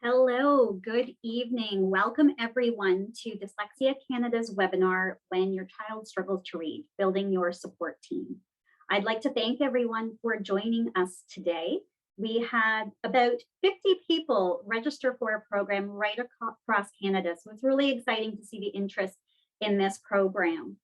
Hello, good evening. Welcome everyone to Dyslexia Canada's webinar, When Your Child Struggles to Read, Building Your Support Team. I'd like to thank everyone for joining us today. We had about 50 people register for a program right across Canada, so it's really exciting to see the interest in this program.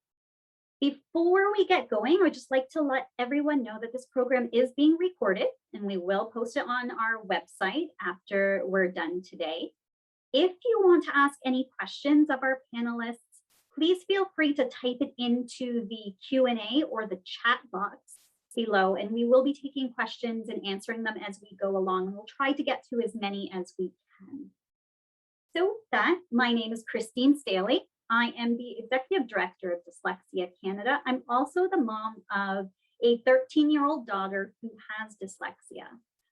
Before we get going, I'd just like to let everyone know that this program is being recorded and we will post it on our website after we're done today. If you want to ask any questions of our panelists, please feel free to type it into the Q&A or the chat box below, and we will be taking questions and answering them as we go along, and we'll try to get to as many as we can. So with that, my name is Christine Staley. I am the Executive Director of Dyslexia Canada. I'm also the mom of a 13-year-old daughter who has dyslexia.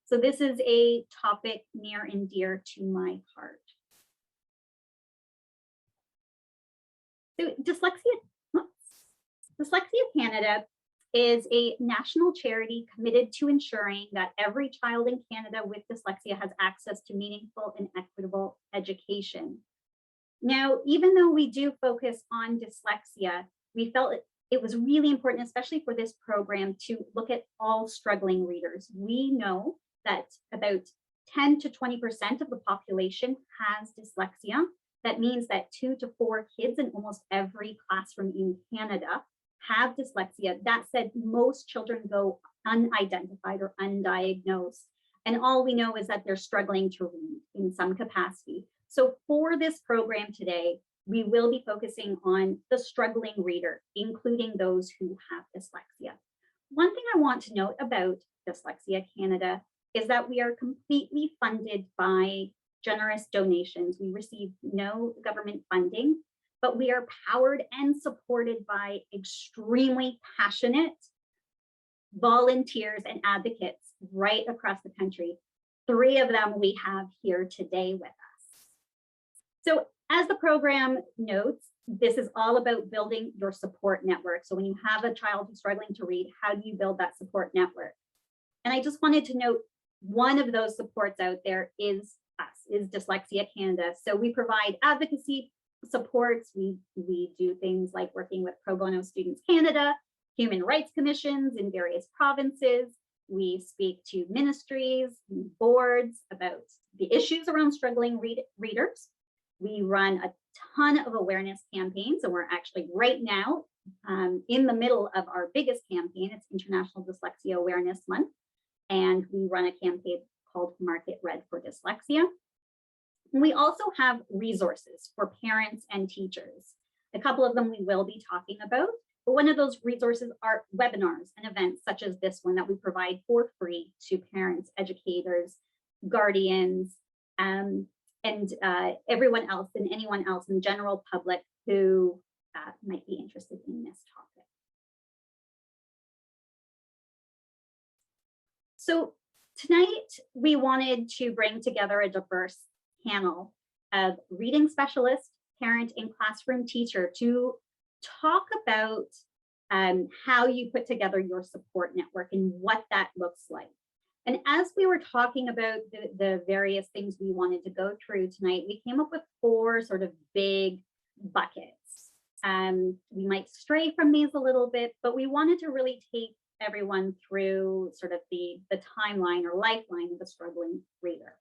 So this is a topic near and dear to my heart. So Dyslexia Canada is a national charity committed to ensuring that every child in Canada with dyslexia has access to meaningful and equitable education. Now, even though we do focus on dyslexia, we felt it was really important, especially for this program, to look at all struggling readers. We know that about 10 to 20% of the population has dyslexia. That means that 2 to 4 kids in almost every classroom in Canada have dyslexia. That said, most children go unidentified or undiagnosed. And all we know is that they're struggling to read in some capacity. So for this program today, we will be focusing on the struggling reader, including those who have dyslexia. One thing I want to note about Dyslexia Canada is that we are completely funded by generous donations. We receive no government funding, but we are powered and supported by extremely passionate volunteers and advocates right across the country. 3 of them we have here today with us. So as the program notes, this is all about building your support network. So when you have a child who's struggling to read, how do you build that support network? And I just wanted to note one of those supports out there is us, is Dyslexia Canada. So we provide advocacy supports. We do things like working with Pro Bono Students Canada, human rights commissions in various provinces. We speak to ministries, boards about the issues around struggling readers. We run a ton of awareness campaigns, and we're actually right now in the middle of our biggest campaign. It's International Dyslexia Awareness Month, and we run a campaign called Market Red for Dyslexia. And we also have resources for parents and teachers. A couple of them we will be talking about, but one of those resources are webinars and events such as this one that we provide for free to parents, educators, guardians, and everyone else and anyone else in the general public who might be interested in this topic. So tonight we wanted to bring together a diverse panel of reading specialists, parent, and classroom teacher to talk about how you put together your support network and what that looks like. And as we were talking about the various things we wanted to go through tonight, we came up with 4 sort of big buckets. We might stray from these a little bit, but we wanted to really take everyone through sort of the timeline or lifeline of a struggling reader.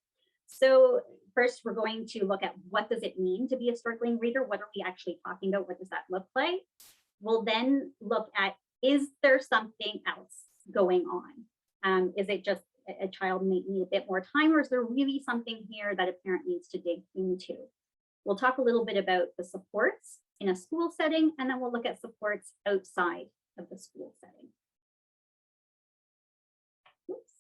So first, we're going to look at what does it mean to be a struggling reader? What are we actually talking about? What does that look like? We'll then look at, is there something else going on? Is it just a child may need a bit more time, or is there really something here that a parent needs to dig into? We'll talk a little bit about the supports in a school setting, and then we'll look at supports outside of the school setting. Oops.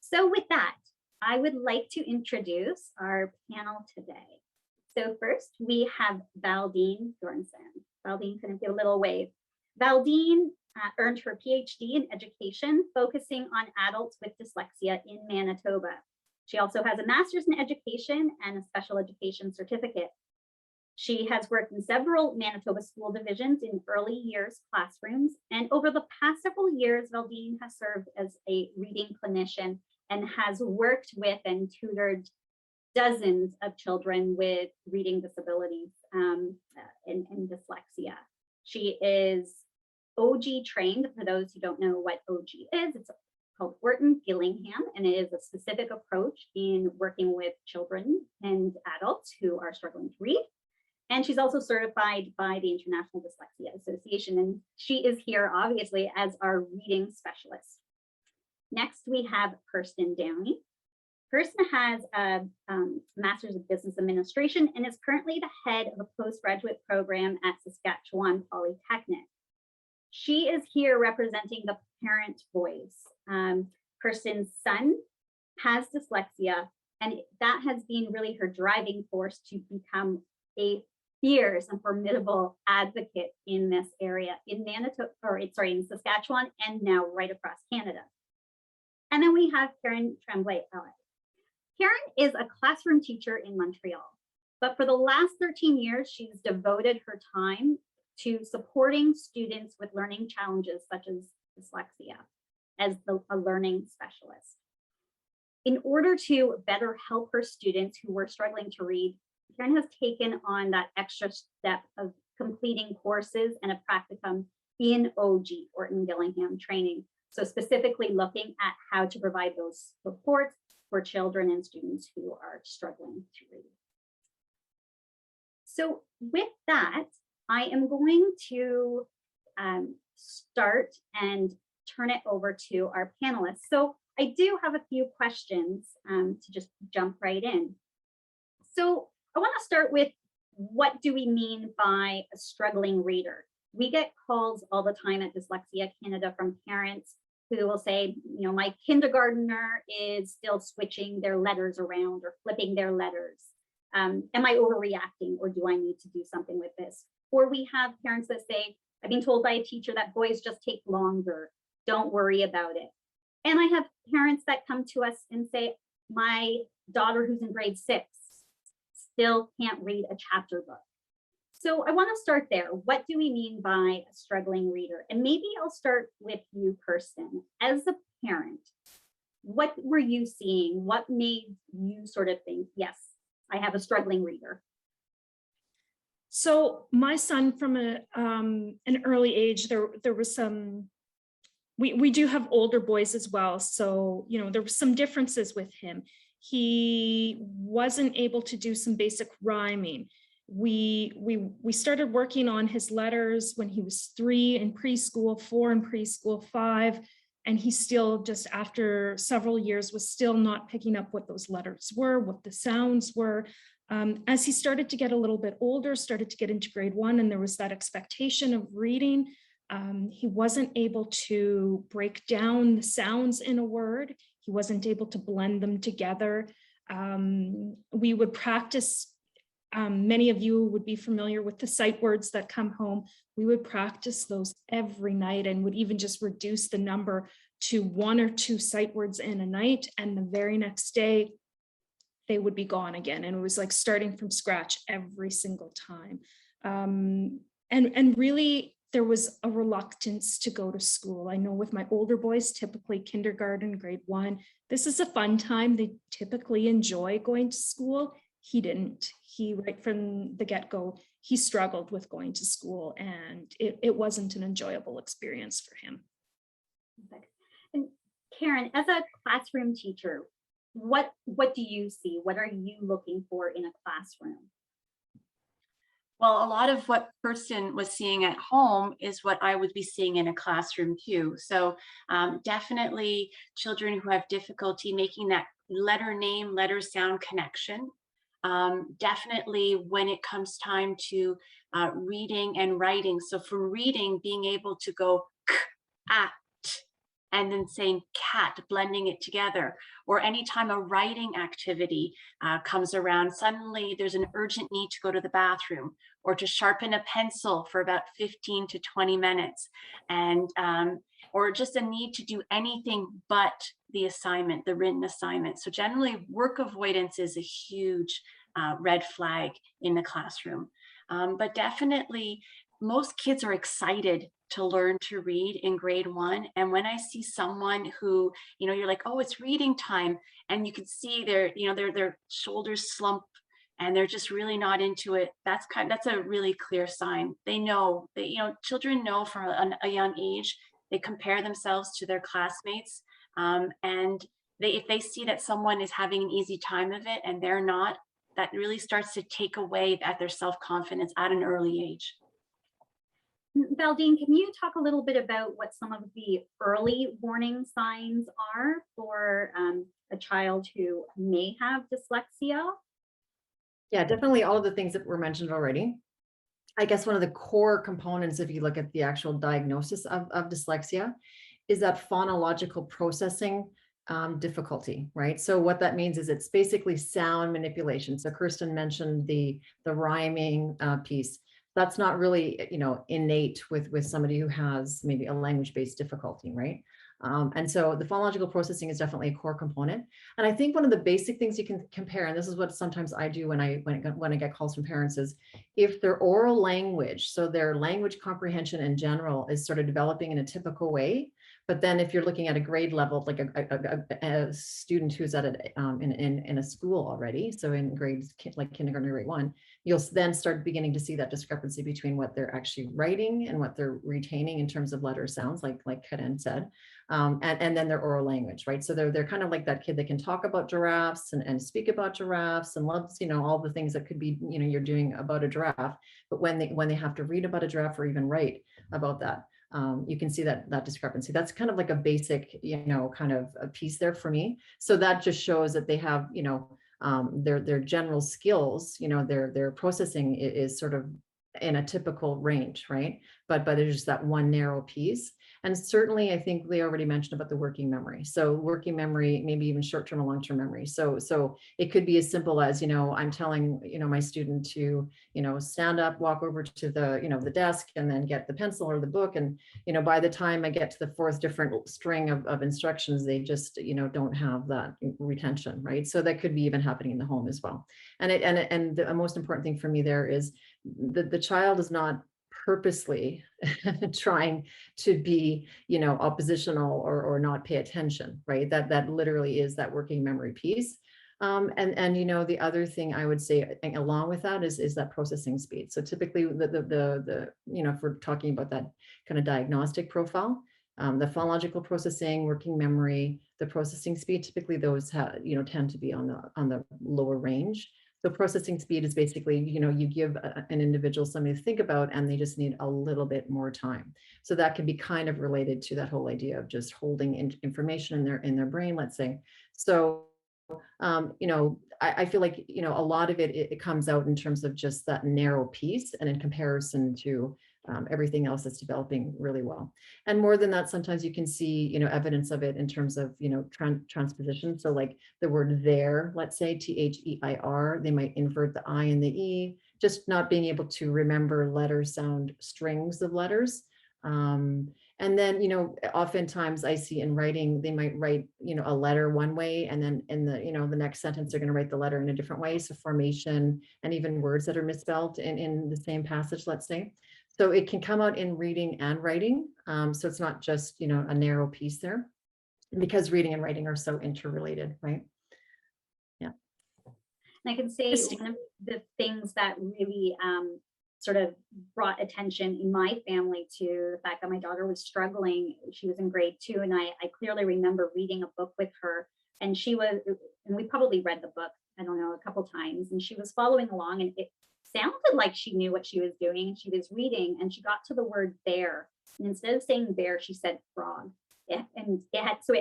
So with that, I would like to introduce our panel today. So first, we have Valdine Thornson. Valdine, can I give a little wave? Valdine earned her PhD in education, focusing on adults with dyslexia in Manitoba. She also has a master's in education and a special education certificate. She has worked in several Manitoba school divisions in early years classrooms, and over the past several years, Valdine has served as a reading clinician and has worked with and tutored dozens of children with reading disabilities and dyslexia. She is OG trained. For those who don't know what OG is, it's called Orton Gillingham, and it is a specific approach in working with children and adults who are struggling to read. And she's also certified by the International Dyslexia Association, and she is here obviously as our reading specialist. Next, we have Kirsten Downey. Kirsten has a Master's of Business Administration and is currently the head of a postgraduate program at Saskatchewan Polytechnic. She is here representing the parent voice. Kirsten's son has dyslexia, and that has been really her driving force to become a fierce and formidable advocate in this area in in Saskatchewan, and now right across Canada. And then we have Karen Tremblay. Karen is a classroom teacher in Montreal, but for the last 13 years, she's devoted her time to supporting students with learning challenges such as dyslexia as a learning specialist. In order to better help her students who were struggling to read, Karen has taken on that extra step of completing courses and a practicum in OG, Orton Gillingham training. So specifically looking at how to provide those supports for children and students who are struggling to read. So with that, I am going to start and turn it over to our panelists. So I do have a few questions to just jump right in. So I want to start with, what do we mean by a struggling reader? We get calls all the time at Dyslexia Canada from parents who will say, you know, my kindergartner is still switching their letters around or flipping their letters. Am I overreacting, or do I need to do something with this? Or we have parents that say, I've been told by a teacher that boys just take longer. Don't worry about it. And I have parents that come to us and say, my daughter who's in grade 6 still can't read a chapter book. So I want to start there. What do we mean by a struggling reader? And maybe I'll start with you, Kirsten. As a parent, what were you seeing? What made you sort of think, yes, I have a struggling reader? So my son, from an early age, there was some, we do have older boys as well. So, you know, there were some differences with him. He wasn't able to do some basic rhyming. We started working on his letters when he was 3 in preschool, 4 in preschool, 5, and he still, just after several years, was still not picking up what those letters were, what the sounds were. As he started to get a little bit older, started to get into grade 1, and there was that expectation of reading, he wasn't able to break down the sounds in a word. He wasn't able to blend them together. We would practice. Many of you would be familiar with the sight words that come home. We would practice those every night, and would even just reduce the number to 1 or 2 sight words in a night. And the very next day, they would be gone again. And it was like starting from scratch every single time. And really, there was a reluctance to go to school. I know with my older boys, typically kindergarten, grade 1, this is a fun time. They typically enjoy going to school. He didn't. He, right from the get-go, he struggled with going to school, and it wasn't an enjoyable experience for him. And Karen, as a classroom teacher, what do you see? What are you looking for in a classroom? Well, a lot of what Kirsten was seeing at home is what I would be seeing in a classroom too. So definitely children who have difficulty making that letter name, letter sound connection. Definitely when it comes time to reading and writing. So for reading, being able to go k, at, and then saying cat, blending it together. Or anytime a writing activity comes around, suddenly there's an urgent need to go to the bathroom or to sharpen a pencil for about 15 to 20 minutes. And or just a need to do anything but the assignment, the written assignment. So generally work avoidance is a huge red flag in the classroom. But definitely most kids are excited to learn to read in grade 1. And when I see someone who, you're like, oh, it's reading time, and you can see their shoulders slump and they're just really not into it, that's a really clear sign. They know that, children know from a young age, they compare themselves to their classmates. And if they see that someone is having an easy time of it and they're not, that really starts to take away at their self-confidence at an early age. Valdine, can you talk a little bit about what some of the early warning signs are for a child who may have dyslexia? Yeah, definitely all of the things that were mentioned already. I guess one of the core components, if you look at the actual diagnosis of dyslexia, is that phonological processing difficulty, right? So what that means is it's basically sound manipulation. So Kirsten mentioned the rhyming piece. That's not really, innate with somebody who has maybe a language-based difficulty, right? And so the phonological processing is definitely a core component. And I think one of the basic things you can compare, and this is what sometimes I do when I get calls from parents, is if their oral language, so their language comprehension in general, is sort of developing in a typical way. But then if you're looking at a grade level, like a student who's at in a school already, so in grades like kindergarten or grade 1, you'll then start beginning to see that discrepancy between what they're actually writing and what they're retaining in terms of letter sounds, like Karen said, and then their oral language, right? So they're kind of like that kid that can talk about giraffes and speak about giraffes and loves, all the things that could be, you're doing about a giraffe. But when they have to read about a giraffe or even write about that, you can see that discrepancy. That's kind of like a basic, kind of a piece there for me. So that just shows that they have, their general skills, their processing is sort of in a typical range, right? But there's just that one narrow piece. And certainly, I think they already mentioned about the working memory. So working memory, maybe even short-term and long-term memory. So it could be as simple as, I'm telling, my student to, stand up, walk over to the, the desk, and then get the pencil or the book. And, by the time I get to the 4th different string of instructions, they just, don't have that retention, right? So that could be even happening in the home as well. And the most important thing for me there is the child is not purposely trying to be, oppositional or not pay attention, right? That literally is that working memory piece. And the other thing I would say along with that is that processing speed. So typically the if we're talking about that kind of diagnostic profile, the phonological processing, working memory, the processing speed, typically those tend to be on the lower range. So processing speed is basically, you give an individual something to think about and they just need a little bit more time. So that can be kind of related to that whole idea of just holding information in their brain, let's say. So, I feel like, a lot of it comes out in terms of just that narrow piece and in comparison to everything else that's developing really well. And more than that, sometimes you can see, evidence of it in terms of, transposition. So like the word there, let's say THEIR, they might invert the I and the E, just not being able to remember letter sound strings of letters. And then, oftentimes I see in writing, they might write, a letter one way, and then in the, the next sentence, they're going to write the letter in a different way. So formation and even words that are misspelled in the same passage, let's say. So it can come out in reading and writing. So it's not just, a narrow piece there, because reading and writing are so interrelated, right? Yeah. And I can say one of the things that really sort of brought attention in my family to the fact that my daughter was struggling. She was in grade 2, and I clearly remember reading a book with her, and we probably read the book, I don't know, a couple times, and she was following along, and it sounded like she knew what she was doing, and she was reading, and she got to the word bear, and instead of saying bear, she said frog. It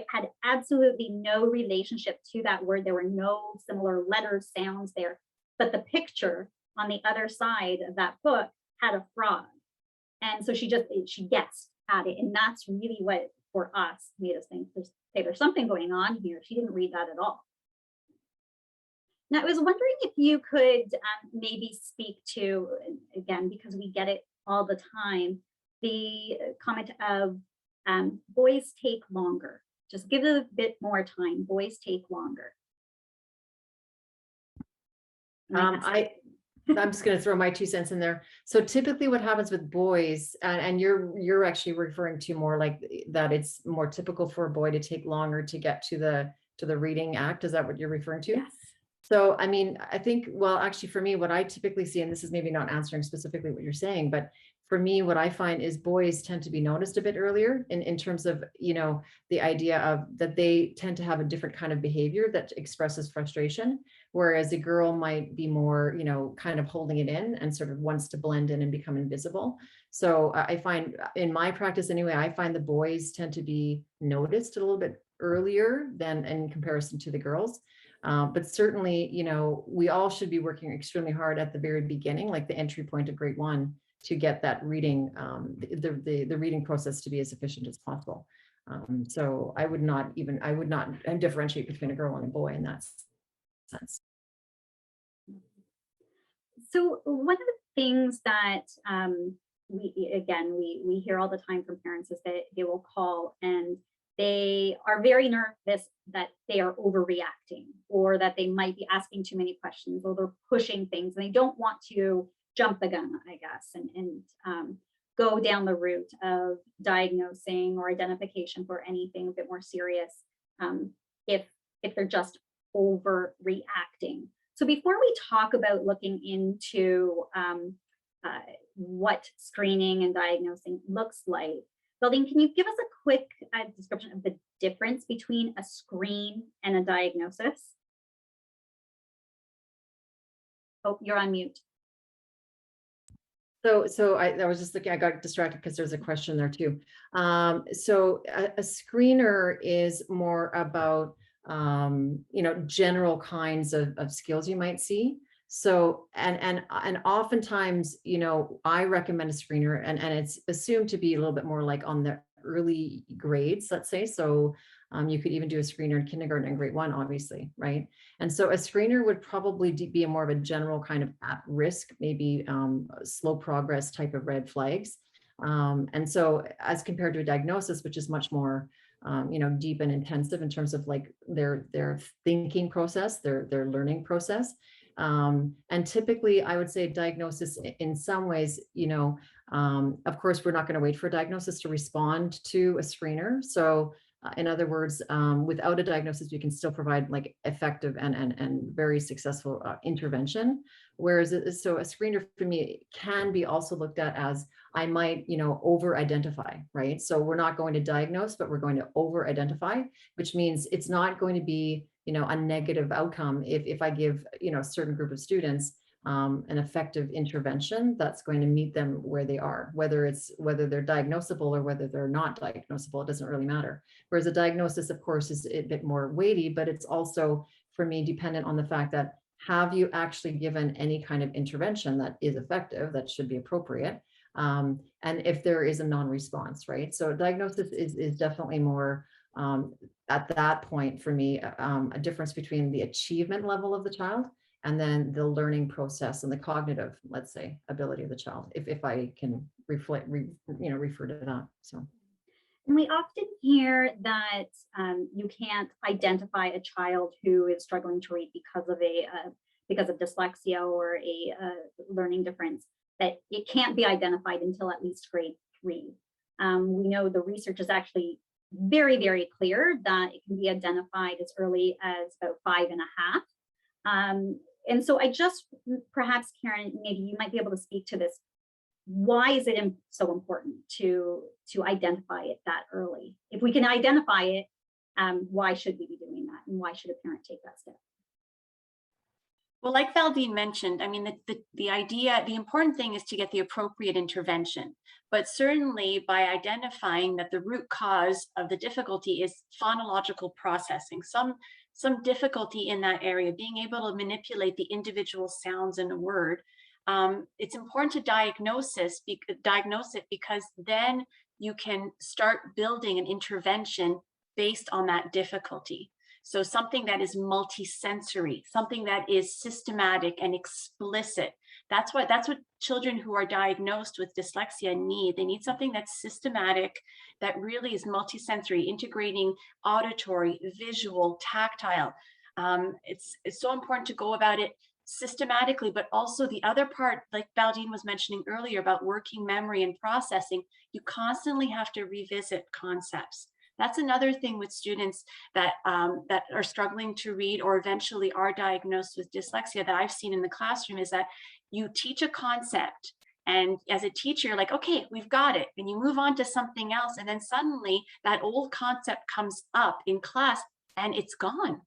had absolutely no relationship to that word. There were no similar letter sounds there, but the picture on the other side of that book had a frog, and so she guessed at it, and that's really what for us made us think there's something going on here. She didn't read that at all. Now, I was wondering if you could maybe speak to, again, because we get it all the time, the comment of boys take longer. Just give it a bit more time. Boys take longer. I'm just going to throw my 2 cents in there. So typically what happens with boys, and you're actually referring to more like that it's more typical for a boy to take longer to get to the reading act. Is that what you're referring to? Yes. So, I mean, I think, well, actually for me, what I typically see, and this is maybe not answering specifically what you're saying, but for me, what I find is boys tend to be noticed a bit earlier in terms of, the idea of that they tend to have a different kind of behavior that expresses frustration, whereas a girl might be more, kind of holding it in and sort of wants to blend in and become invisible. So I find in my practice anyway, I find the boys tend to be noticed a little bit earlier than in comparison to the girls. But certainly, we all should be working extremely hard at the very beginning, like the entry point of grade 1, to get that reading, the reading process to be as efficient as possible. So I would not differentiate between a girl and a boy in that sense. So one of the things that we hear all the time from parents is that they will call and they are very nervous that they are overreacting, or that they might be asking too many questions, or they're pushing things and they don't want to jump the gun, I guess, and go down the route of diagnosing or identification for anything a bit more serious, if they're just overreacting. So before we talk about looking into what screening and diagnosing looks like, Geraldine, can you give us a quick description of the difference between a screen and a diagnosis? Oh, you're on mute. So I was just looking, I got distracted because there's a question there too. So a screener is more about, general kinds of skills you might see. So, and oftentimes, I recommend a screener and it's assumed to be a little bit more like on the early grades, let's say. So you could even do a screener in kindergarten and grade 1, obviously, right? And so a screener would probably be a more of a general kind of at risk, maybe slow progress type of red flags. And so as compared to a diagnosis, which is much more deep and intensive in terms of like their thinking process, their learning process. And typically I would say diagnosis in some ways, of course, we're not going to wait for a diagnosis to respond to a screener. So in other words, without a diagnosis, we can still provide like effective and very successful intervention. Whereas so a screener for me can be also looked at as I might, over-identify, right? So we're not going to diagnose, but we're going to over-identify, which means it's not going to be, a negative outcome if I give, a certain group of students an effective intervention that's going to meet them where they are, whether they're diagnosable or whether they're not diagnosable, it doesn't really matter. Whereas a diagnosis, of course, is a bit more weighty, but it's also, for me, dependent on the fact that have you actually given any kind of intervention that is effective, that should be appropriate, and if there is a non-response, right? So diagnosis is definitely more at that point for me, a difference between the achievement level of the child and then the learning process and the cognitive, let's say, ability of the child, if I can refer to that. So. And we often hear that you can't identify a child who is struggling to read because of dyslexia or a learning difference, that it can't be identified until at least grade 3. We know the research is actually very, very clear that it can be identified as early as about 5.5. And so I just, perhaps Karen, maybe you might be able to speak to this. Why is it so important to identify it that early? If we can identify it, why should we be doing that? And why should a parent take that step? Well, like Valdine mentioned, I mean, the important thing is to get the appropriate intervention, but certainly by identifying that the root cause of the difficulty is phonological processing, some difficulty in that area, being able to manipulate the individual sounds in a word. It's important to diagnose it because then you can start building an intervention based on that difficulty. So something that is multisensory, something that is systematic and explicit. That's what children who are diagnosed with dyslexia need. They need something that's systematic, that really is multisensory, integrating auditory, visual, tactile. It's so important to go about it systematically, but also the other part, like Baldine was mentioning earlier about working memory and processing, you constantly have to revisit concepts. That's another thing with students that that are struggling to read or eventually are diagnosed with dyslexia that I've seen in the classroom, is that you teach a concept, and as a teacher, you're like, okay, we've got it. And you move on to something else. And then suddenly that old concept comes up in class and it's gone.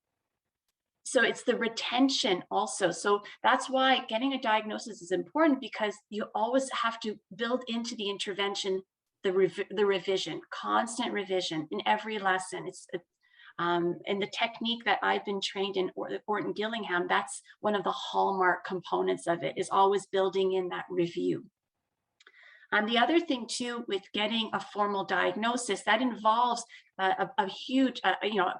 So it's the retention also. So that's why getting a diagnosis is important, because you always have to build into the intervention the revision, constant revision in every lesson. And the technique that I've been trained in, or Orton Gillingham, that's one of the hallmark components of it, is always building in that review. The other thing too, with getting a formal diagnosis, that involves a huge,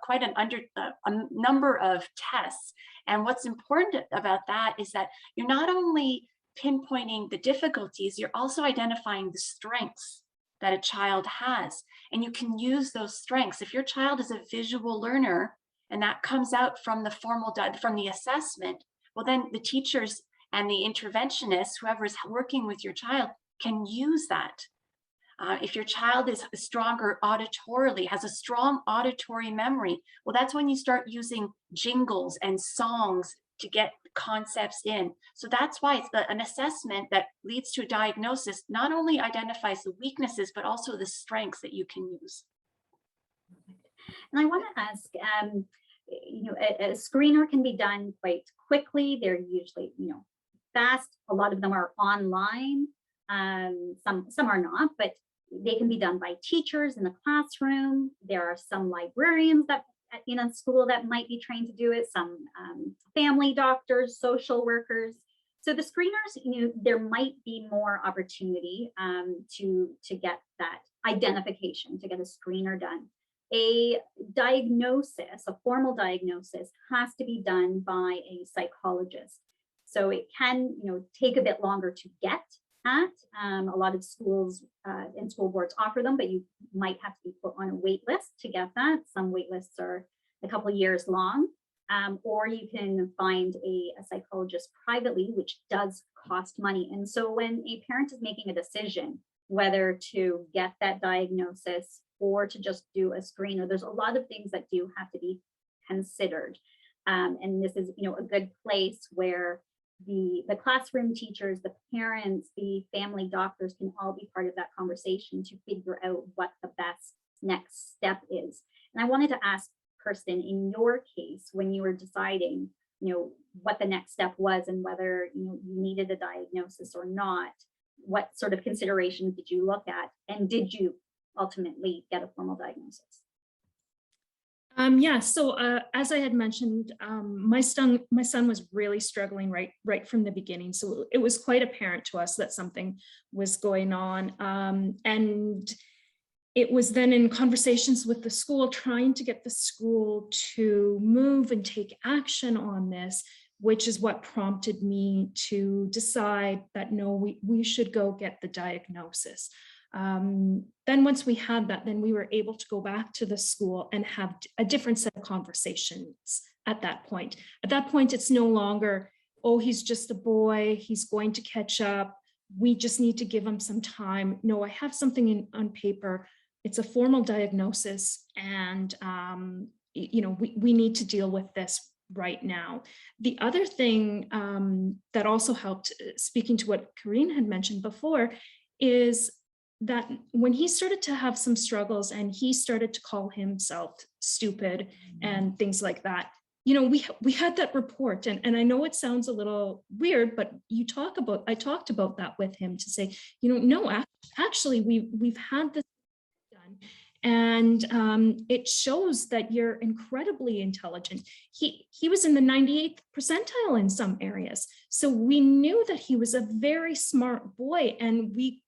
quite a number of tests. And what's important about that is that you're not only pinpointing the difficulties, you're also identifying the strengths that a child has. And you can use those strengths. If your child is a visual learner and that comes out from the from the assessment, well, then the teachers and the interventionists, whoever is working with your child, can use that. If your child is stronger auditorily, has a strong auditory memory, well, that's when you start using jingles and songs to get concepts in. So that's why it's an assessment that leads to a diagnosis not only identifies the weaknesses, but also the strengths that you can use. And I want to ask, a screener can be done quite quickly. They're usually, fast. A lot of them are online. Some are not, but they can be done by teachers in the classroom. There are some librarians that in a school that might be trained to do it, some family doctors, social workers. So the screeners, there might be more opportunity to get that identification, to get a screener done. A diagnosis, a formal diagnosis, has to be done by a psychologist. So it can, take a bit longer to get at. A lot of schools and school boards offer them, but you might have to be put on a wait list to get that. Some wait lists are a couple of years long, or you can find a psychologist privately, which does cost money. And so when a parent is making a decision whether to get that diagnosis or to just do a screener, there's a lot of things that do have to be considered. And this is, a good place where the classroom teachers, the parents, the family doctors can all be part of that conversation to figure out what the best next step is. And I wanted to ask Kirsten, in your case, when you were deciding, what the next step was and whether you needed a diagnosis or not, what sort of considerations did you look at, and did you ultimately get a formal diagnosis? So as I had mentioned, my son was really struggling right from the beginning. So it was quite apparent to us that something was going on. And it was then in conversations with the school, trying to get the school to move and take action on this, which is what prompted me to decide that no, we should go get the diagnosis. Then once we had that, then we were able to go back to the school and have a different set of conversations at that point. At that point, it's no longer, oh, he's just a boy, he's going to catch up, we just need to give him some time. No, I have something on paper. It's a formal diagnosis, and we need to deal with this right now. The other thing that also helped, speaking to what Karine had mentioned before, is that when he started to have some struggles and he started to call himself stupid and things like that, we had that report, and I know it sounds a little weird, but I talked about that with him to say, no, actually we've had this done, and it shows that you're incredibly intelligent. He was in the 98th percentile in some areas, so we knew that he was a very smart boy, and we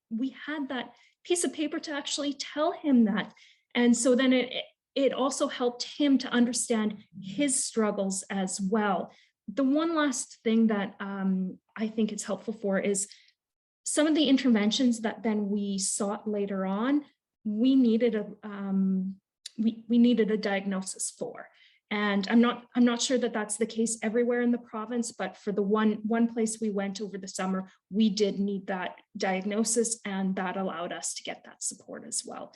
had that piece of paper to actually tell him that. And so then it also helped him to understand his struggles as well. The one last thing that I think it's helpful for is some of the interventions that then we sought later on, we needed a diagnosis for. And I'm not sure that that's the case everywhere in the province, but for the one place we went over the summer, we did need that diagnosis, and that allowed us to get that support as well.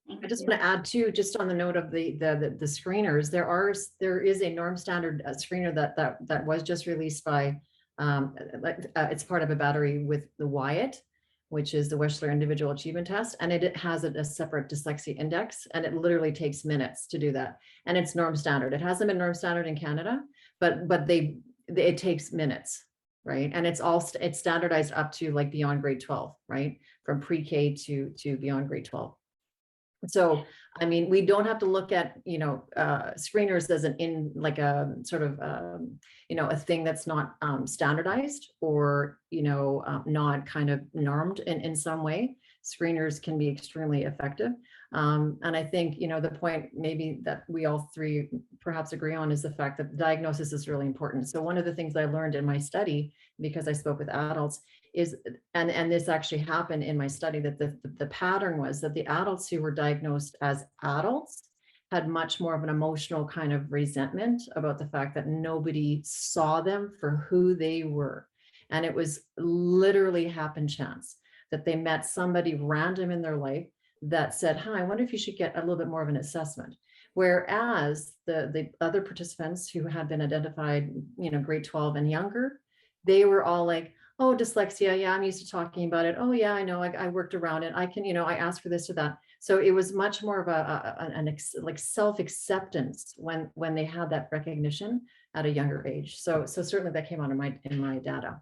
Thank I just you. want to add too, just on the note of the screeners, there is a norm standard screener that was just released by it's part of a battery with the Wyatt, which is the Wechsler Individual Achievement Test, and it has a separate dyslexia index, and it literally takes minutes to do that, and it's norm standard. It hasn't been norm standard in Canada, but it takes minutes, right? And it's standardized up to like beyond grade 12, right? From pre-K to beyond grade 12. So, I mean, we don't have to look at, screeners as like a sort of, a thing that's not standardized or, not kind of normed in some way. Screeners can be extremely effective. And I think, the point maybe that we all three perhaps agree on is the fact that the diagnosis is really important. So one of the things I learned in my study, because I spoke with adults, is, and this actually happened in my study, that the pattern was that the adults who were diagnosed as adults had much more of an emotional kind of resentment about the fact that nobody saw them for who they were. And it was literally happen chance that they met somebody random in their life that said, hi, I wonder if you should get a little bit more of an assessment. Whereas the other participants who had been identified, grade 12 and younger, they were all like, oh, dyslexia. Yeah, I'm used to talking about it. Oh yeah, I know. I worked around it. I can, I asked for this or that. So it was much more of like self-acceptance when they had that recognition at a younger age. So certainly that came out in my data.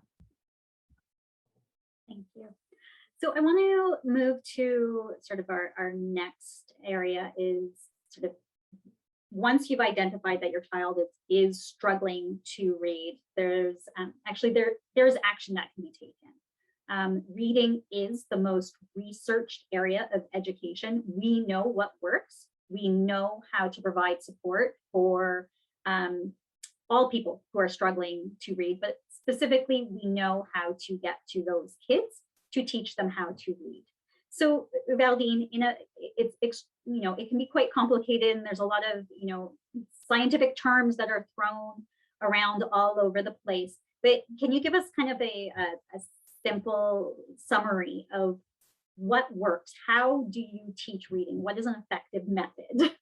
Thank you. So I want to move to sort of our next area is sort of, once you've identified that your child is struggling to read, there's there's action that can be taken. Reading is the most researched area of education. We know what works. We know how to provide support for all people who are struggling to read, but specifically, we know how to get to those kids to teach them how to read. So Valdine, it can be quite complicated, and there's a lot of, scientific terms that are thrown around all over the place. But can you give us kind of a simple summary of what works? How do you teach reading? What is an effective method?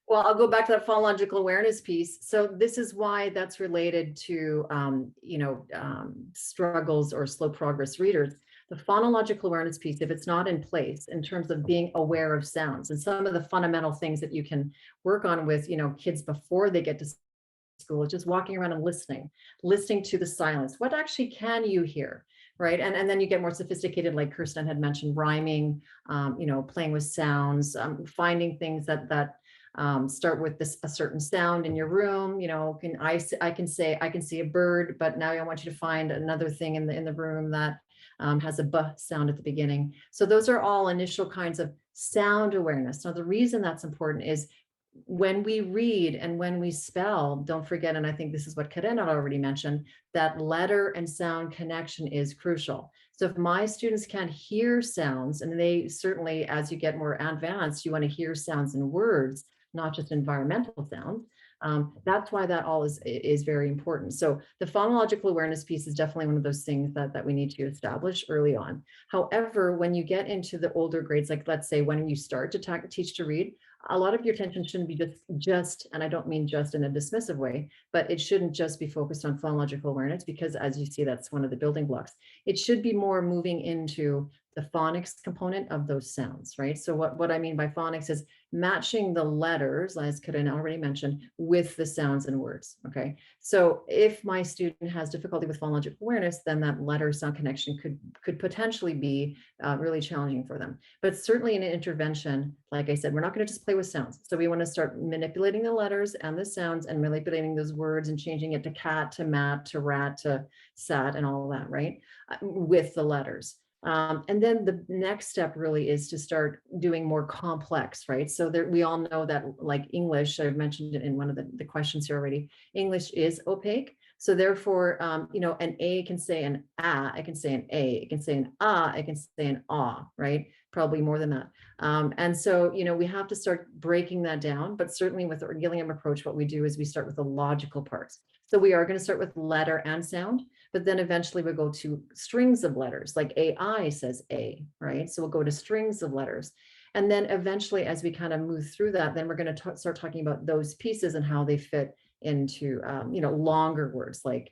Well, I'll go back to that phonological awareness piece. So this is why that's related to, struggles or slow progress readers. The phonological awareness piece, if it's not in place in terms of being aware of sounds and some of the fundamental things that you can work on with, kids before they get to school, just walking around and listening to the silence. What actually can you hear? Right. And then you get more sophisticated, like Kirsten had mentioned, rhyming, playing with sounds, finding things that start with a certain sound in your room. I can see a bird, but now I want you to find another thing in the room that has a b sound at the beginning. So those are all initial kinds of sound awareness. Now, the reason that's important is when we read and when we spell, don't forget, and I think this is what Karen had already mentioned, that letter and sound connection is crucial. So if my students can't hear sounds, and they certainly, as you get more advanced, you want to hear sounds in words, not just environmental sounds. That's why that all is very important. So the phonological awareness piece is definitely one of those things that we need to establish early on. However, when you get into the older grades, like let's say when you start to teach to read, a lot of your attention shouldn't be just, and I don't mean just in a dismissive way, but it shouldn't just be focused on phonological awareness, because as you see, that's one of the building blocks. It should be more moving into the phonics component of those sounds, right? So what I mean by phonics is matching the letters, as Karen already mentioned, with the sounds and words, okay? So if my student has difficulty with phonological awareness, then that letter sound connection could potentially be really challenging for them. But certainly in an intervention, like I said, we're not going to just play with sounds. So we want to start manipulating the letters and the sounds and manipulating those words and changing it to cat, to mat, to rat, to sat, and all of that, right? With the letters. And then the next step really is to start doing more complex, right? So there, we all know that, like English, I've mentioned it in one of the questions here already, English is opaque. So therefore, an A can say an ah, I can say an A, I can say an ah, I can say an ah, right? probably more than that. And so, we have to start breaking that down, but certainly with our Gillingham approach, what we do is we start with the logical parts. So we are going to start with letter and sound, but then eventually we go to strings of letters, like AI says A, right? So we'll go to strings of letters. And then eventually, as we kind of move through that, then we're going to start talking about those pieces and how they fit into, longer words like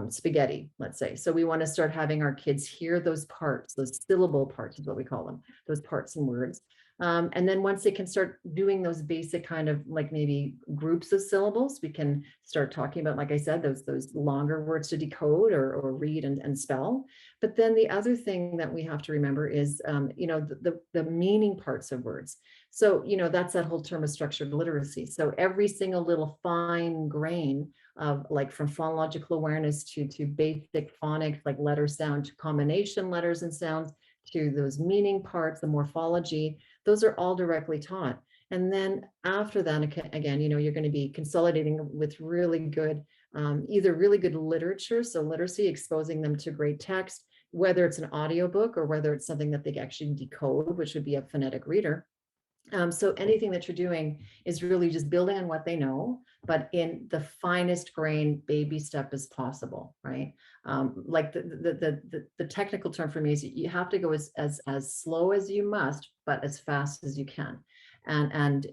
spaghetti, let's say. So we want to start having our kids hear those parts, those syllable parts is what we call them, those parts and words. And then once they can start doing those basic kind of like maybe groups of syllables, we can start talking about, like I said, those longer words to decode or read and spell. But then the other thing that we have to remember is, the meaning parts of words. So, that's that whole term of structured literacy. So every single little fine grain of like from phonological awareness to basic phonics, like letter sound to combination letters and sounds, to those meaning parts, the morphology, those are all directly taught. And then after that, again, you're going to be consolidating with really good, either really good literature, so literacy, exposing them to great text, whether it's an audiobook or whether it's something that they actually decode, which would be a phonetic reader. So anything that you're doing is really just building on what they know, but in the finest grain baby step as possible, right? Like the technical term for me is you have to go as slow as you must, but as fast as you can. And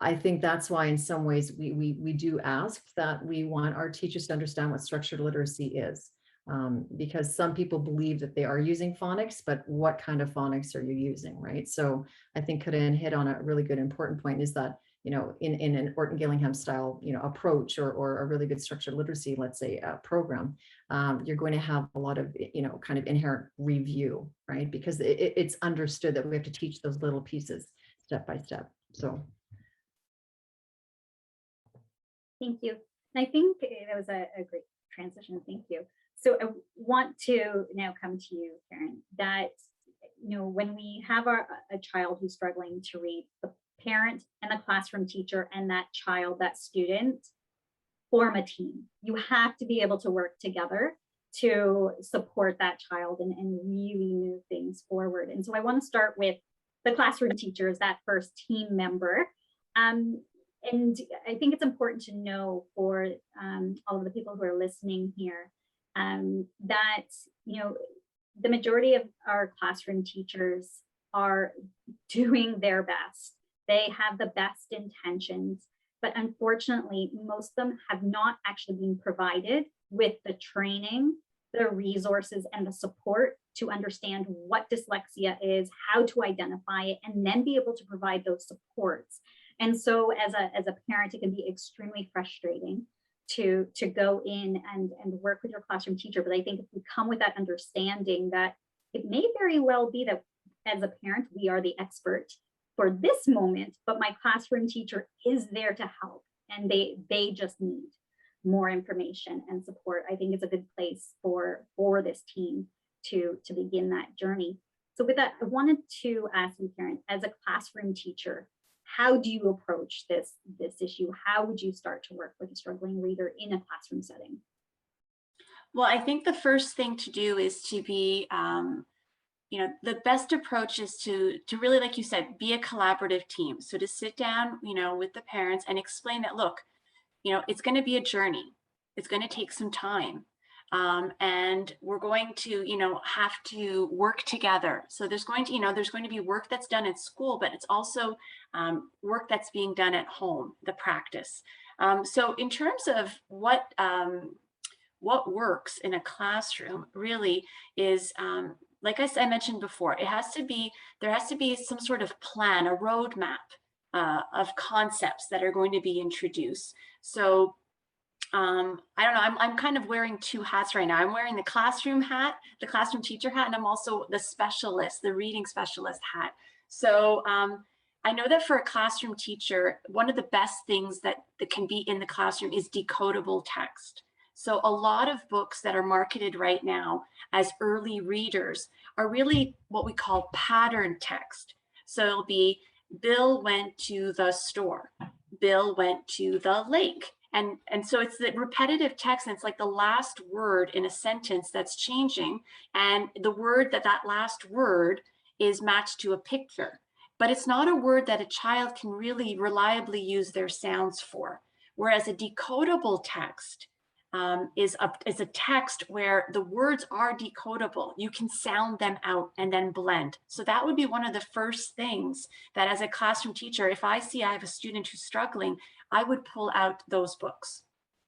I think that's why in some ways we do ask that we want our teachers to understand what structured literacy is. Because some people believe that they are using phonics, but what kind of phonics are you using, right? So I think Corinne hit on a really good important point is that, in an Orton Gillingham style, approach or a really good structured literacy, let's say, program, you're going to have a lot of, kind of inherent review, right? Because it's understood that we have to teach those little pieces step by step. So. Thank you. And I think that was a great transition. Thank you. So I want to now come to you, Karen, that, when we have a child who's struggling to read, the parent and the classroom teacher and that child, that student, form a team. You have to be able to work together to support that child and really move things forward. And so I want to start with the classroom teacher as that first team member. And I think it's important to know for all of the people who are listening here, that, the majority of our classroom teachers are doing their best. They have the best intentions, but unfortunately, most of them have not actually been provided with the training, the resources, and the support to understand what dyslexia is, how to identify it, and then be able to provide those supports. And so as a parent, it can be extremely frustrating to go in and work with your classroom teacher. But I think if we come with that understanding that it may very well be that as a parent, we are the expert for this moment, but my classroom teacher is there to help, and they just need more information and support. I think it's a good place for this team to begin that journey. So with that, I wanted to ask you, Karen, as a classroom teacher, how do you approach this issue? How would you start to work with a struggling reader in a classroom setting? Well, I think the first thing to do is to be, the best approach is to really, like you said, be a collaborative team. So to sit down, with the parents and explain that, look, it's going to be a journey. It's going to take some time. And we're going to, have to work together. So there's going to be work that's done at school, but it's also work that's being done at home, the practice. So in terms of what works in a classroom really is, like I mentioned before, there has to be some sort of plan, a roadmap of concepts that are going to be introduced. So I don't know, I'm kind of wearing two hats right now. I'm wearing the classroom hat, the classroom teacher hat, and I'm also the specialist, the reading specialist hat. So I know that for a classroom teacher, one of the best things that can be in the classroom is decodable text. So a lot of books that are marketed right now as early readers are really what we call pattern text. So it'll be, Bill went to the store, Bill went to the lake. And so it's the repetitive text, and it's like the last word in a sentence that's changing. And the word that last word is matched to a picture, but it's not a word that a child can really reliably use their sounds for. Whereas a decodable text is a text where the words are decodable. You can sound them out and then blend. So that would be one of the first things that, as a classroom teacher, if I see I have a student who's struggling, I would pull out those books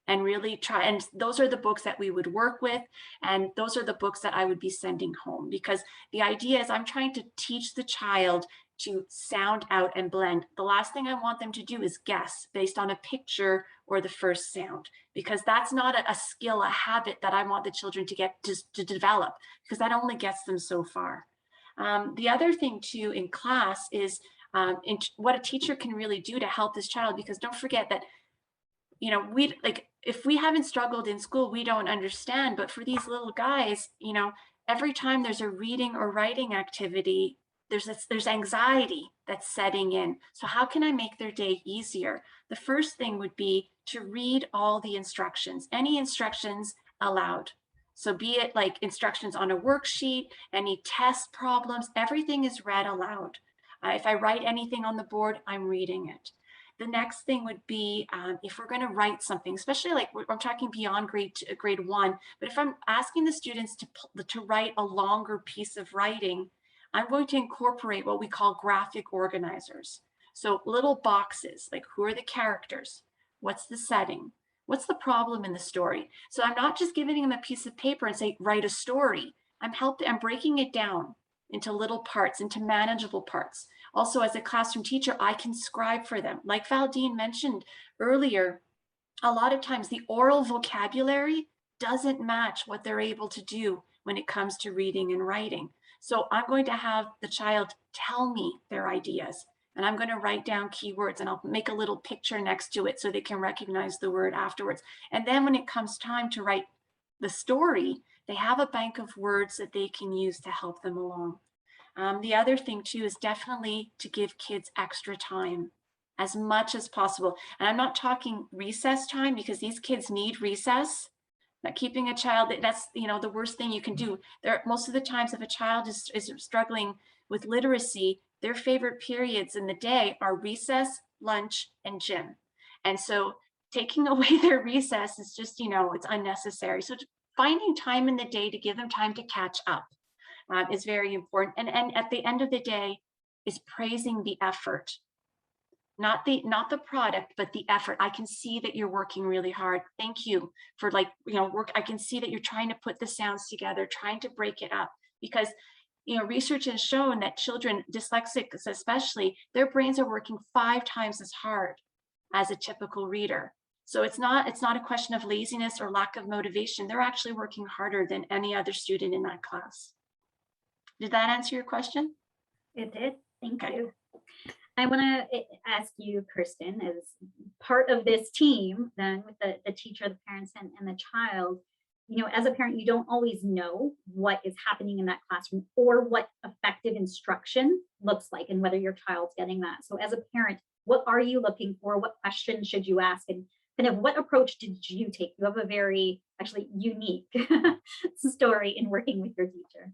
and really try. And those are the books that we would work with. And those are the books that I would be sending home, because the idea is I'm trying to teach the child to sound out and blend. The last thing I want them to do is guess based on a picture or the first sound, because that's not a skill, a habit that I want the children to get to develop, because that only gets them so far. The other thing too in class is what a teacher can really do to help this child, because don't forget that, you know, if we haven't struggled in school, we don't understand. But for these little guys, you know, every time there's a reading or writing activity, there's anxiety that's setting in. So how can I make their day easier? The first thing would be to read all the instructions, any instructions allowed. So be it like instructions on a worksheet, any test problems, everything is read aloud. If I write anything on the board, I'm reading it. The next thing would be if we're going to write something, especially like I'm talking beyond grade 1, but if I'm asking the students to write a longer piece of writing, I'm going to incorporate what we call graphic organizers. So little boxes, like who are the characters? What's the setting? What's the problem in the story? So I'm not just giving them a piece of paper and say, write a story. I'm breaking it down into little parts, into manageable parts. Also, as a classroom teacher, I can scribe for them. Like Valdine mentioned earlier, a lot of times the oral vocabulary doesn't match what they're able to do when it comes to reading and writing. So I'm going to have the child tell me their ideas, and I'm going to write down keywords, and I'll make a little picture next to it so they can recognize the word afterwards. And then when it comes time to write the story, they have a bank of words that they can use to help them along. The other thing too is definitely to give kids extra time as much as possible. And I'm not talking recess time, because these kids need recess. Not keeping a child, that's, you know, the worst thing you can do. Most of the times if a child is struggling with literacy, their favorite periods in the day are recess, lunch, and gym. And so taking away their recess is just, you know, it's unnecessary. So finding time in the day to give them time to catch up is very important. And at the end of the day is praising the effort. Not the product, but the effort. I can see that you're working really hard. Thank you for, like, you know, work. I can see that you're trying to put the sounds together, trying to break it up, because, you know, research has shown that children, dyslexics especially, their brains are working 5 times as hard as a typical reader. So it's not a question of laziness or lack of motivation. They're actually working harder than any other student in that class. Did that answer your question? It did. Thank Okay. you. I want to ask you, Kristen, as part of this team, then with the teacher, the parents, and the child, you know, as a parent, you don't always know what is happening in that classroom or what effective instruction looks like and whether your child's getting that. So as a parent, what are you looking for? What questions should you ask? And kind of what approach did you take? You have a very actually unique story in working with your teacher.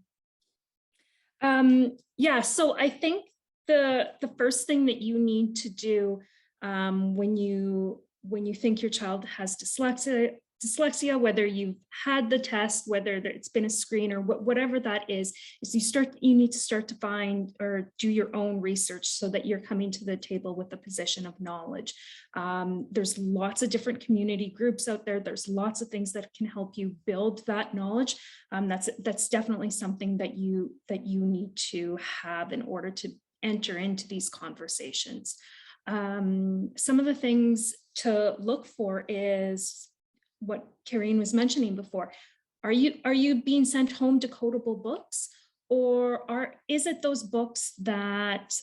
Yeah, so I think the first thing that you need to do when you think your child has dyslexia, whether you've had the test, whether it's been a screen or whatever that is you need to start to find or do your own research so that you're coming to the table with a position of knowledge. There's lots of different community groups out there. There's lots of things that can help you build that knowledge. That's definitely something that you need to have in order to enter into these conversations. Some of the things to look for is what Karine was mentioning before. Are you being sent home decodable books, or is it those books that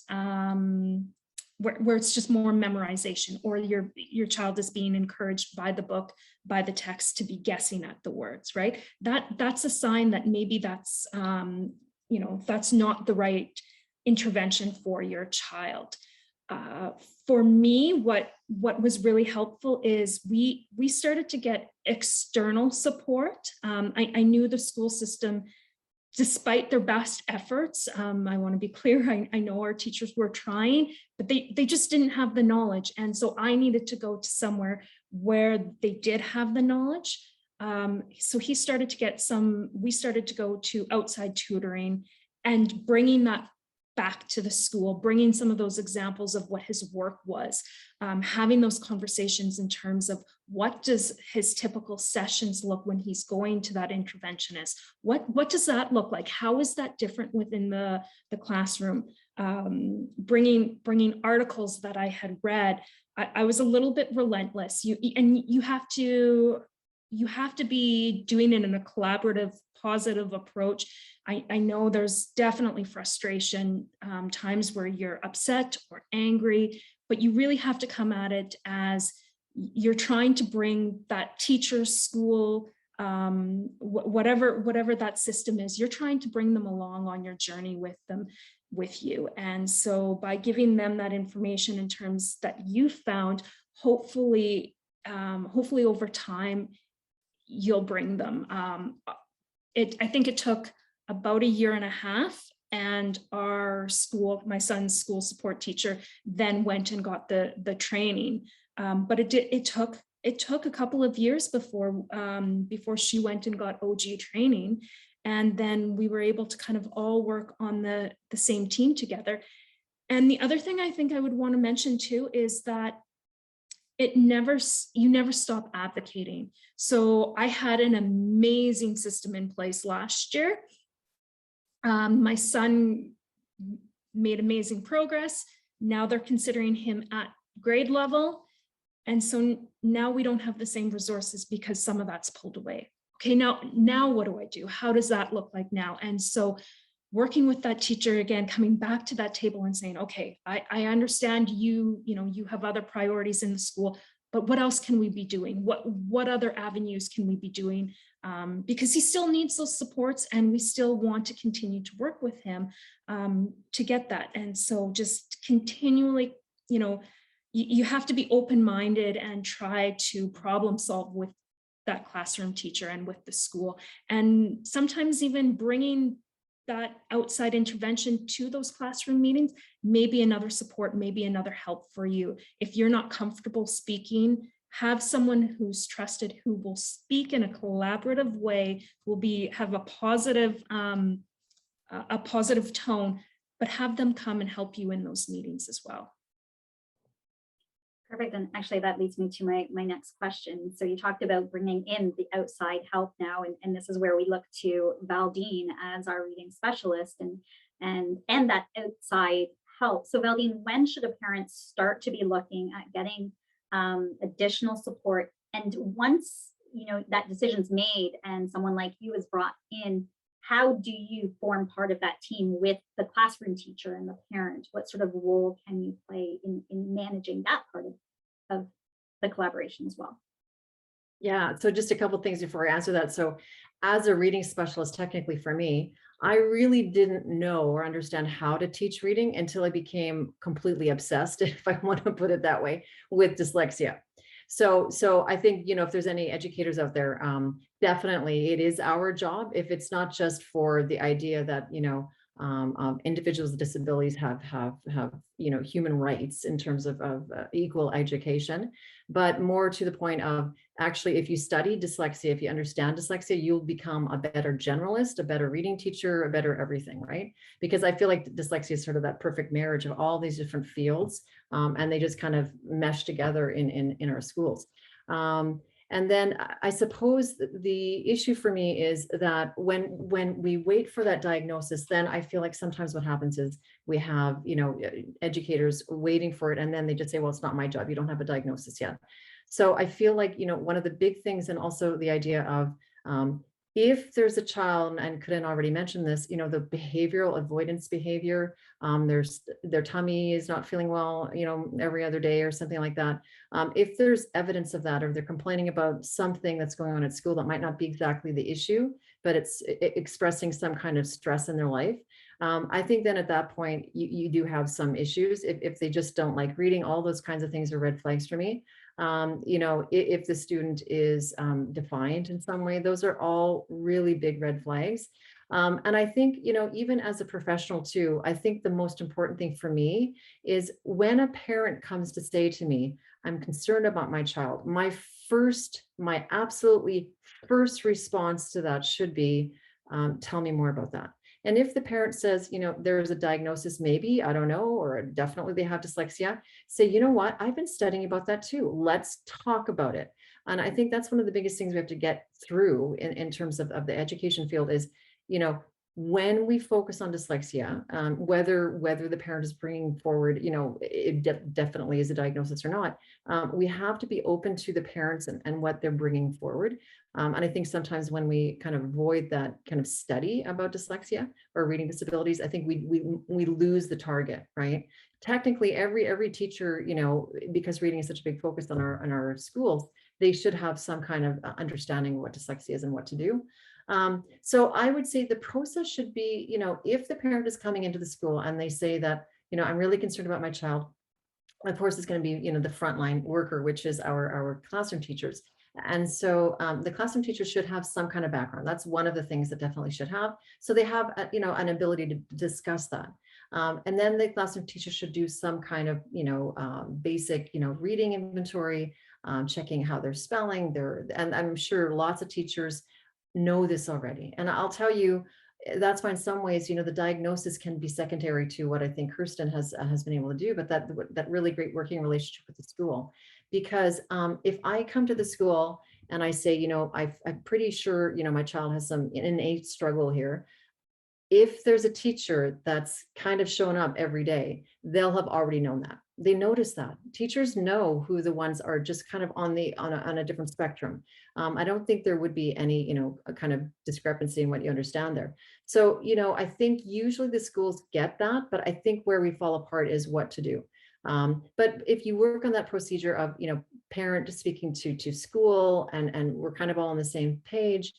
where it's just more memorization, or your child is being encouraged by the book, by the text, to be guessing at the words, right? That's a sign that maybe that's that's not the right intervention for your child. For me, what was really helpful is we started to get external support. I knew the school system despite their best efforts, I want to be clear, I know our teachers were trying, but they just didn't have the knowledge. And so I needed to go to somewhere where they did have the knowledge. So we started to go to outside tutoring and bringing that back to the school, bringing some of those examples of what his work was, having those conversations in terms of what does his typical sessions look when he's going to that interventionist? What does that look like? How is that different within the classroom? Bringing articles that I had read. I was a little bit relentless. You have to be doing it in a collaborative, positive approach. I know there's definitely frustration, times where you're upset or angry, but you really have to come at it as you're trying to bring that teacher, school, whatever that system is, you're trying to bring them along on your journey with you. And so by giving them that information in terms that you found, hopefully over time, you'll bring them. I think it took about 1.5 years, and my son's school support teacher then went and got the training. But it took a couple of years before she went and got OG training. And then we were able to kind of all work on the same team together. And the other thing I think I would want to mention too is that you never stop advocating. So I had an amazing system in place last year. My son made amazing progress. Now they're considering him at grade level. And so now we don't have the same resources because some of that's pulled away. Okay, now what do I do? How does that look like now? And so working with that teacher again, coming back to that table and saying, okay, I understand you have other priorities in the school, but what else can we be doing? What other avenues can we be doing? Because he still needs those supports and we still want to continue to work with him to get that. And so just continually, you have to be open-minded and try to problem solve with that classroom teacher and with the school. And sometimes even bringing that outside intervention to those classroom meetings, maybe another support, maybe another help for you. If you're not comfortable speaking, have someone who's trusted, who will speak in a collaborative way, have a positive tone, but have them come and help you in those meetings as well. Perfect. And actually that leads me to my next question. So you talked about bringing in the outside help now, and this is where we look to Valdine as our reading specialist and that outside help. So Valdine, when should a parent start to be looking at getting additional support? And once that decision's made and someone like you is brought in, how do you form part of that team with the classroom teacher and the parent? What sort of role can you play in managing that part of the collaboration as well? Yeah, so just a couple of things before I answer that. So as a reading specialist, technically for me, I really didn't know or understand how to teach reading until I became completely obsessed, if I want to put it that way, with dyslexia. So I think, if there's any educators out there, definitely it is our job. If it's not just for the idea that, individuals with disabilities have human rights in terms of equal education, but more to the point of actually, if you study dyslexia, if you understand dyslexia, you'll become a better generalist, a better reading teacher, a better everything, right? Because I feel like dyslexia is sort of that perfect marriage of all these different fields, and they just kind of mesh together in our schools. And then I suppose the issue for me is that when we wait for that diagnosis, then I feel like sometimes what happens is we have, educators waiting for it, and then they just say, well, it's not my job. You don't have a diagnosis yet. So I feel like, one of the big things, and also the idea of if there's a child, and Corinne already mentioned this, the behavioral avoidance behavior, their tummy is not feeling well, every other day or something like that. If there's evidence of that, or they're complaining about something that's going on at school that might not be exactly the issue, but it's expressing some kind of stress in their life, I think then at that point, you do have some issues. If they just don't like reading, all those kinds of things are red flags for me. If the student is defiant in some way, those are all really big red flags. And I think, even as a professional too, I think the most important thing for me is when a parent comes to say to me, I'm concerned about my child, my absolutely first response to that should be, tell me more about that. And if the parent says, there's a diagnosis, maybe, I don't know, or definitely they have dyslexia, say, you know what, I've been studying about that too. Let's talk about it. And I think that's one of the biggest things we have to get through in terms of the education field is, when we focus on dyslexia, whether the parent is bringing forward, it definitely is a diagnosis or not, we have to be open to the parents and what they're bringing forward. And I think sometimes when we kind of avoid that kind of study about dyslexia or reading disabilities, I think we lose the target, right? Technically, every teacher, because reading is such a big focus on our schools, they should have some kind of understanding of what dyslexia is and what to do. So I would say the process should be, if the parent is coming into the school and they say that, I'm really concerned about my child, of course, it's going to be, the frontline worker, which is our classroom teachers. And so the classroom teachers should have some kind of background. That's one of the things that definitely should have. So they have, an ability to discuss that. And then the classroom teacher should do some kind of, basic, reading inventory, checking how they're spelling, and I'm sure lots of teachers know this already. And I'll tell you, that's why in some ways, the diagnosis can be secondary to what I think Kirsten has been able to do, but that really great working relationship with the school. Because if I come to the school and I say, I'm pretty sure, my child has some innate struggle here. If there's a teacher that's kind of shown up every day, they'll have already known that. They notice that. Teachers know who the ones are just kind of on a different spectrum. I don't think there would be any, a kind of discrepancy in what you understand there. So, I think usually the schools get that, but I think where we fall apart is what to do. But if you work on that procedure of, parent speaking to school and we're kind of all on the same page,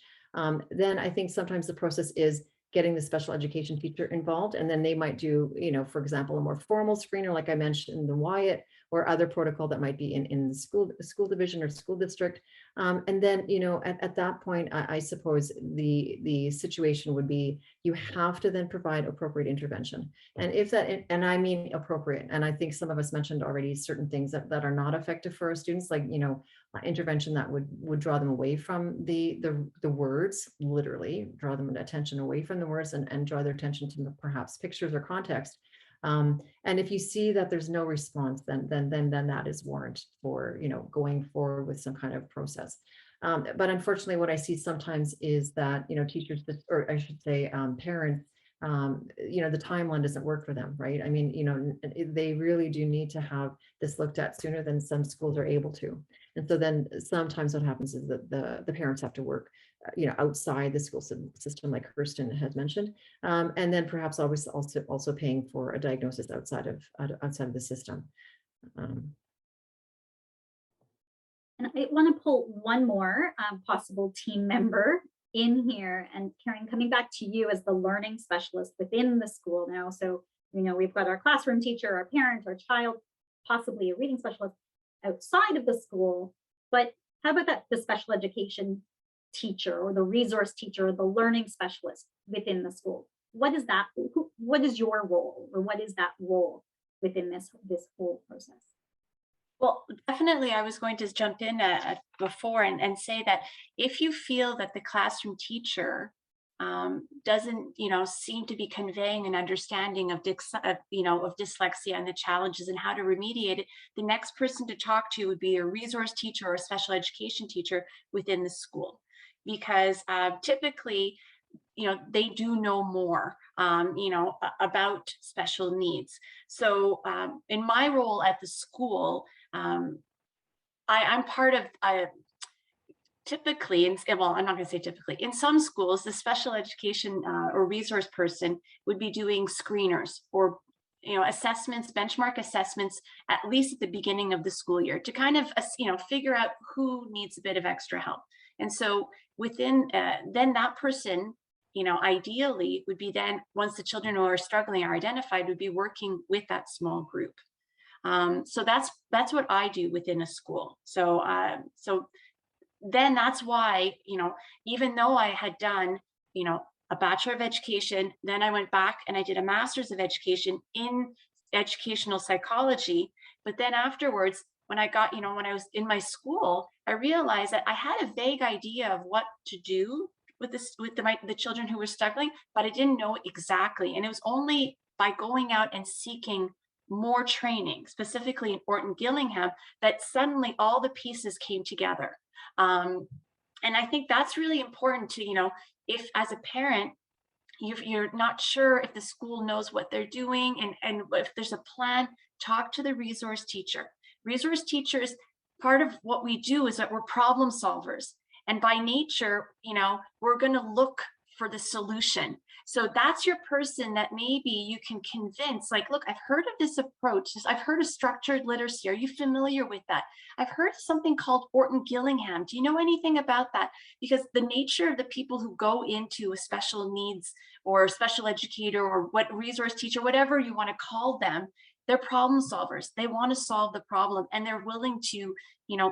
then I think sometimes the process is getting the special education teacher involved. And then they might do, for example, a more formal screener, like I mentioned, the Wyatt, or other protocol that might be in the school division or school district. And then, at that point, I suppose the situation would be, you have to then provide appropriate intervention. And if that, and I mean appropriate, and I think some of us mentioned already certain things that are not effective for our students, like, intervention that would draw them away from the words, literally draw them attention away from the words and draw their attention to perhaps pictures or context. And if you see that there's no response, then that is warrant for, going forward with some kind of process. But unfortunately, what I see sometimes is that, teachers, or I should say, parents, the timeline doesn't work for them, right? I mean, they really do need to have this looked at sooner than some schools are able to. And so then sometimes what happens is that the parents have to work, outside the school system, like Kirsten has mentioned, and then perhaps always also paying for a diagnosis outside of the system. And I want to pull one more possible team member in here. And Karen, coming back to you as the learning specialist within the school now. So, we've got our classroom teacher, our parent, our child, possibly a reading specialist outside of the school. But how about the special education teacher or the resource teacher or the learning specialist within the school? What is that? What is your role, or what is that role within this whole process? Well, definitely, I was going to jump in before and say that if you feel that the classroom teacher doesn't, seem to be conveying an understanding of dyslexia and the challenges and how to remediate it, the next person to talk to would be a resource teacher or a special education teacher within the school, because typically, they do know more, about special needs. So in my role at the school, I'm part of, typically, well, I'm not going to say typically, in some schools, the special education or resource person would be doing screeners or, assessments, benchmark assessments, at least at the beginning of the school year, to kind of, figure out who needs a bit of extra help. And so within, then that person, ideally would be then, once the children who are struggling are identified, would be working with that small group. So that's what I do within a school. So then that's why, even though I had done, a Bachelor of Education. Then I went back and I did a Master's of Education in educational psychology. But then afterwards, when I got, when I was in my school, I realized that I had a vague idea of what to do with this, with the children who were struggling, but I didn't know exactly. And it was only by going out and seeking more training, specifically in Orton Gillingham, that suddenly all the pieces came together. And I think that's really important to, if as a parent, you're not sure if the school knows what they're doing, and if there's a plan, talk to the resource teacher. Resource teachers, part of what we do is that we're problem solvers. And by nature, we're going to look for the solution. So that's your person that maybe you can convince, like, look, I've heard of this approach. I've heard of structured literacy. Are you familiar with that? I've heard of something called Orton Gillingham. Do you know anything about that? Because the nature of the people who go into a special needs or special educator or what resource teacher, whatever you want to call them, they're problem solvers. They want to solve the problem, and they're willing to,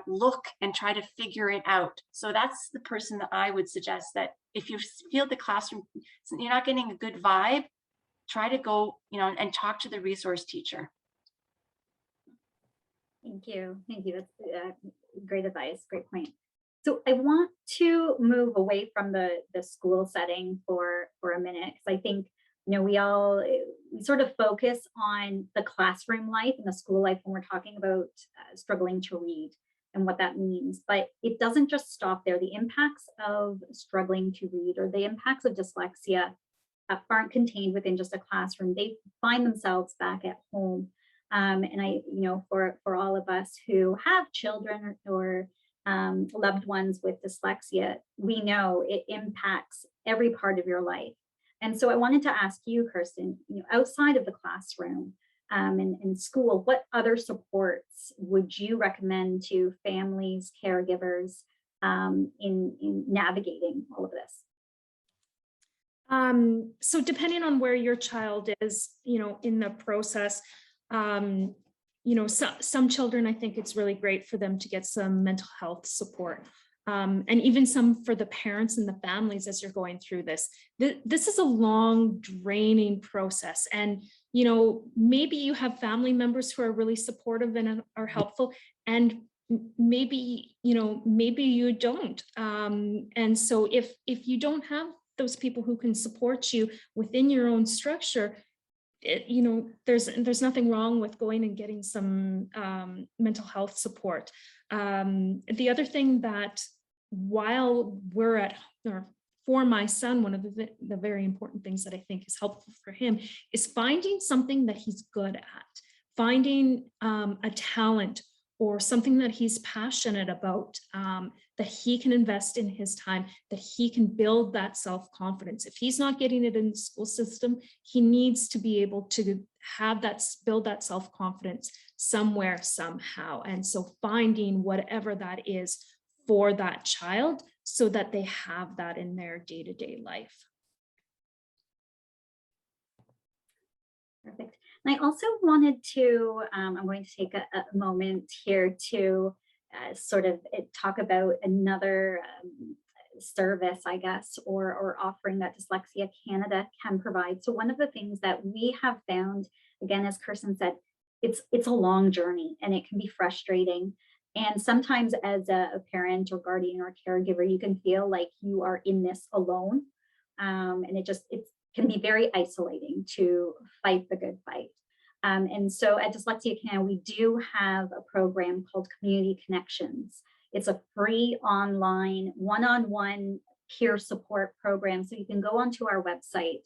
look and try to figure it out. So that's the person that I would suggest, that if you feel the classroom, you're not getting a good vibe, try to go, and talk to the resource teacher. Thank you. Thank you. That's great advice. Great point. So I want to move away from the school setting for a minute, because I think, we sort of focus on the classroom life and the school life when we're talking about struggling to read and what that means. But it doesn't just stop there. The impacts of struggling to read, or the impacts of dyslexia, aren't contained within just a classroom. They find themselves back at home. And I, for all of us who have children or loved ones with dyslexia, we know it impacts every part of your life. And so I wanted to ask you, Kirsten, outside of the classroom and school, what other supports would you recommend to families, caregivers in navigating all of this? So depending on where your child is, in the process, some children, I think it's really great for them to get some mental health support. And even some for the parents and the families as you're going through this. This is a long, draining process. And, maybe you have family members who are really supportive and are helpful, and maybe you don't. And so if you don't have those people who can support you within your own structure, there's nothing wrong with going and getting some mental health support. The other thing that, while we're at, or for my son, one of the very important things that I think is helpful for him is finding something that he's good at, finding a talent or something that he's passionate about, that he can invest in his time, that he can build that self-confidence. If he's not getting it in the school system, he needs to be able to build that self-confidence somewhere, somehow. And so finding whatever that is for that child so that they have that in their day-to-day life. Perfect. And I also wanted to, I'm going to take a moment here to sort of talk about another service, I guess, or offering that Dyslexia Canada can provide. So one of the things that we have found, again, as Kirsten said, it's a long journey and it can be frustrating. And sometimes as a parent or guardian or caregiver, you can feel like you are in this alone. And it can be very isolating to fight the good fight. And so at Dyslexia Canada, we do have a program called Community Connections. It's a free online one-on-one peer support program. So you can go onto our website